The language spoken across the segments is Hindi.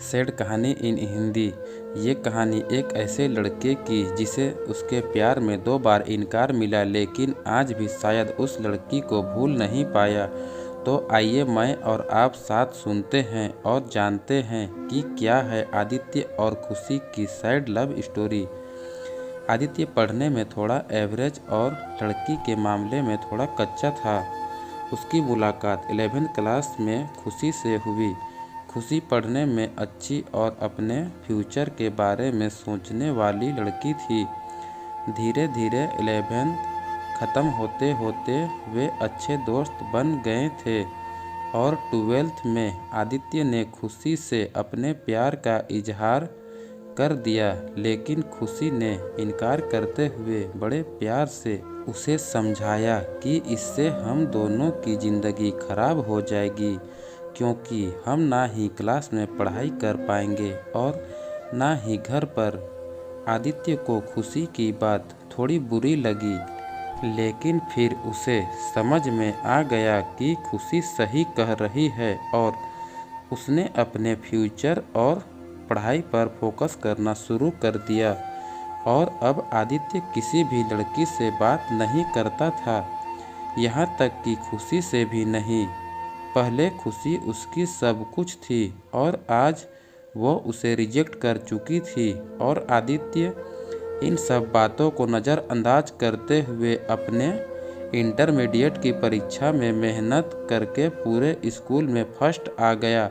सैड कहानी इन हिंदी। ये कहानी एक ऐसे लड़के की जिसे उसके प्यार में 2 बार इनकार मिला, लेकिन आज भी शायद उस लड़की को भूल नहीं पाया। तो आइए मैं और आप साथ सुनते हैं और जानते हैं कि क्या है आदित्य और खुशी की सैड लव स्टोरी। आदित्य पढ़ने में थोड़ा एवरेज और लड़की के मामले में थोड़ा कच्चा था। उसकी मुलाकात 11th क्लास में खुशी से हुई। खुशी पढ़ने में अच्छी और अपने फ्यूचर के बारे में सोचने वाली लड़की थी। धीरे धीरे 11th ख़त्म होते होते वे अच्छे दोस्त बन गए थे और 12th में आदित्य ने खुशी से अपने प्यार का इजहार कर दिया, लेकिन खुशी ने इनकार करते हुए बड़े प्यार से उसे समझाया कि इससे हम दोनों की ज़िंदगी खराब हो जाएगी, क्योंकि हम ना ही क्लास में पढ़ाई कर पाएंगे और ना ही घर पर। आदित्य को खुशी की बात थोड़ी बुरी लगी, लेकिन फिर उसे समझ में आ गया कि खुशी सही कह रही है और उसने अपने फ्यूचर और पढ़ाई पर फोकस करना शुरू कर दिया। और अब आदित्य किसी भी लड़की से बात नहीं करता था, यहाँ तक कि खुशी से भी नहीं। पहले खुशी उसकी सब कुछ थी और आज वो उसे रिजेक्ट कर चुकी थी, और आदित्य इन सब बातों को नज़रअंदाज करते हुए अपने इंटरमीडिएट की परीक्षा में मेहनत करके पूरे स्कूल में फर्स्ट आ गया।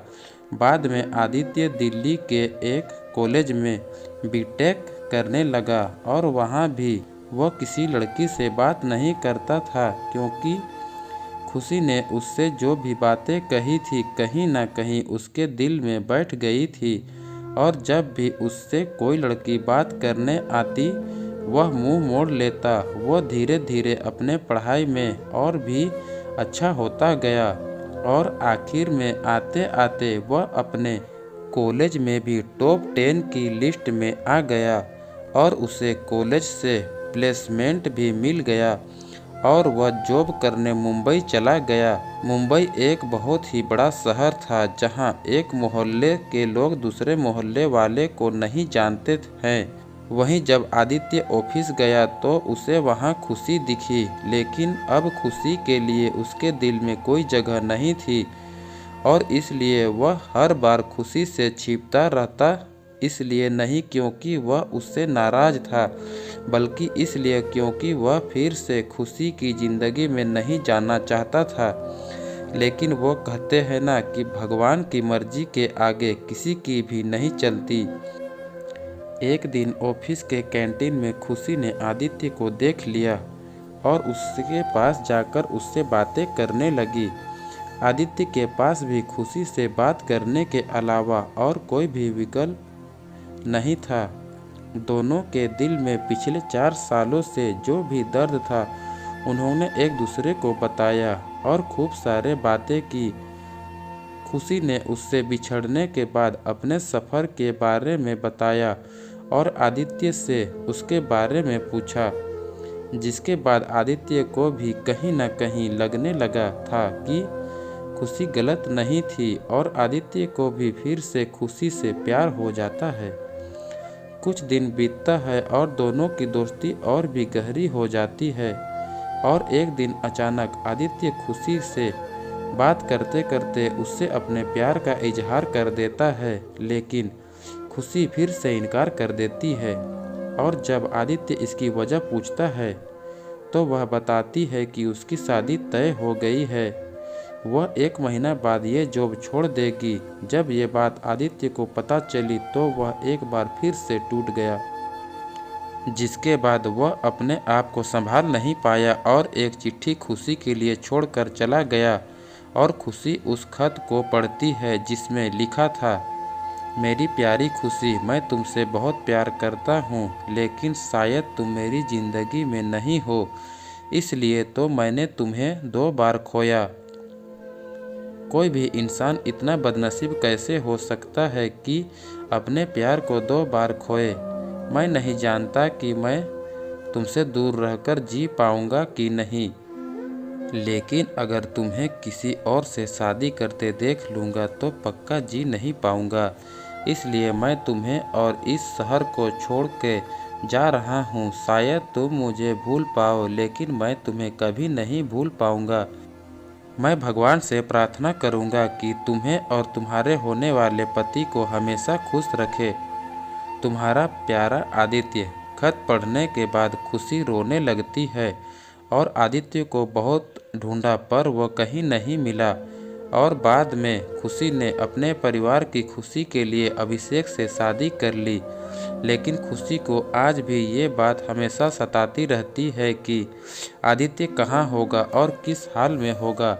बाद में आदित्य दिल्ली के एक कॉलेज में बीटेक करने लगा और वहाँ भी वह किसी लड़की से बात नहीं करता था, क्योंकि खुशी ने उससे जो भी बातें कही थी कहीं ना कहीं उसके दिल में बैठ गई थी। और जब भी उससे कोई लड़की बात करने आती वह मुंह मोड़ लेता। वह धीरे धीरे अपने पढ़ाई में और भी अच्छा होता गया और आखिर में आते आते वह अपने कॉलेज में भी टॉप 10 की लिस्ट में आ गया और उसे कॉलेज से प्लेसमेंट भी मिल गया और वह जॉब करने मुंबई चला गया। मुंबई एक बहुत ही बड़ा शहर था, जहां एक मोहल्ले के लोग दूसरे मोहल्ले वाले को नहीं जानते हैं। वहीं जब आदित्य ऑफिस गया तो उसे वहां खुशी दिखी, लेकिन अब खुशी के लिए उसके दिल में कोई जगह नहीं थी और इसलिए वह हर बार खुशी से छिपता रहता। इसलिए नहीं क्योंकि वह उससे नाराज़ था, बल्कि इसलिए क्योंकि वह फिर से खुशी की ज़िंदगी में नहीं जाना चाहता था। लेकिन वो कहते हैं ना कि भगवान की मर्जी के आगे किसी की भी नहीं चलती। एक दिन ऑफिस के कैंटीन में खुशी ने आदित्य को देख लिया और उसके पास जाकर उससे बातें करने लगी। आदित्य के पास भी खुशी से बात करने के अलावा और कोई भी विकल्प नहीं था। दोनों के दिल में पिछले 4 सालों से जो भी दर्द था उन्होंने एक दूसरे को बताया और खूब सारे बातें की। खुशी ने उससे बिछड़ने के बाद अपने सफ़र के बारे में बताया और आदित्य से उसके बारे में पूछा, जिसके बाद आदित्य को भी कहीं ना कहीं लगने लगा था कि खुशी गलत नहीं थी और आदित्य को भी फिर से खुशी से प्यार हो जाता है। कुछ दिन बीतता है और दोनों की दोस्ती और भी गहरी हो जाती है और एक दिन अचानक आदित्य खुशी से बात करते करते उससे अपने प्यार का इजहार कर देता है, लेकिन खुशी फिर से इनकार कर देती है। और जब आदित्य इसकी वजह पूछता है तो वह बताती है कि उसकी शादी तय हो गई है। वह 1 महीना बाद ये जॉब छोड़ देगी। जब ये बात आदित्य को पता चली तो वह एक बार फिर से टूट गया, जिसके बाद वह अपने आप को संभाल नहीं पाया और एक चिट्ठी खुशी के लिए छोड़कर चला गया। और खुशी उस खत को पढ़ती है जिसमें लिखा था, मेरी प्यारी खुशी, मैं तुमसे बहुत प्यार करता हूँ, लेकिन शायद तुम मेरी ज़िंदगी में नहीं हो, इसलिए तो मैंने तुम्हें 2 बार खोया। कोई भी इंसान इतना बदनसीब कैसे हो सकता है कि अपने प्यार को 2 बार खोए। मैं नहीं जानता कि मैं तुमसे दूर रहकर जी पाऊंगा कि नहीं, लेकिन अगर तुम्हें किसी और से शादी करते देख लूँगा तो पक्का जी नहीं पाऊँगा। इसलिए मैं तुम्हें और इस शहर को छोड़ के जा रहा हूँ। शायद तुम मुझे भूल पाओ, लेकिन मैं तुम्हें कभी नहीं भूल पाऊँगा। मैं भगवान से प्रार्थना करूँगा कि तुम्हें और तुम्हारे होने वाले पति को हमेशा खुश रखे। तुम्हारा प्यारा आदित्य। खत पढ़ने के बाद खुशी रोने लगती है और आदित्य को बहुत ढूंढा पर वह कहीं नहीं मिला। और बाद में खुशी ने अपने परिवार की खुशी के लिए अभिषेक से शादी कर ली। लेकिन खुशी को आज भी ये बात हमेशा सताती रहती है कि आदित्य कहाँ होगा और किस हाल में होगा।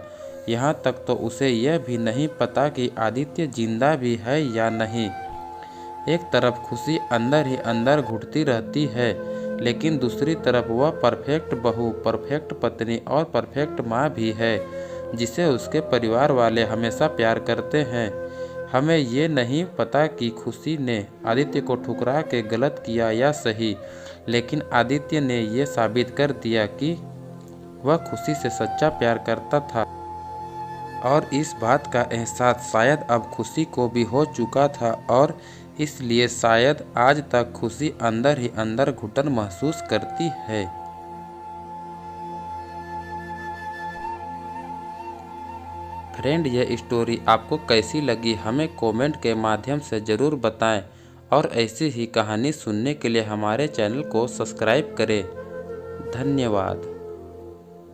यहाँ तक तो उसे यह भी नहीं पता कि आदित्य जिंदा भी है या नहीं। एक तरफ खुशी अंदर ही अंदर घुटती रहती है, लेकिन दूसरी तरफ वह परफेक्ट बहू, परफेक्ट पत्नी और परफेक्ट माँ भी है, जिसे उसके परिवार वाले हमेशा प्यार करते हैं। हमें ये नहीं पता कि खुशी ने आदित्य को ठुकरा के गलत किया या सही, लेकिन आदित्य ने ये साबित कर दिया कि वह खुशी से सच्चा प्यार करता था। और इस बात का एहसास शायद अब खुशी को भी हो चुका था, और इसलिए शायद आज तक खुशी अंदर ही अंदर घुटन महसूस करती है। फ्रेंड, यह स्टोरी आपको कैसी लगी हमें कमेंट के माध्यम से ज़रूर बताएं, और ऐसी ही कहानी सुनने के लिए हमारे चैनल को सब्सक्राइब करें। धन्यवाद।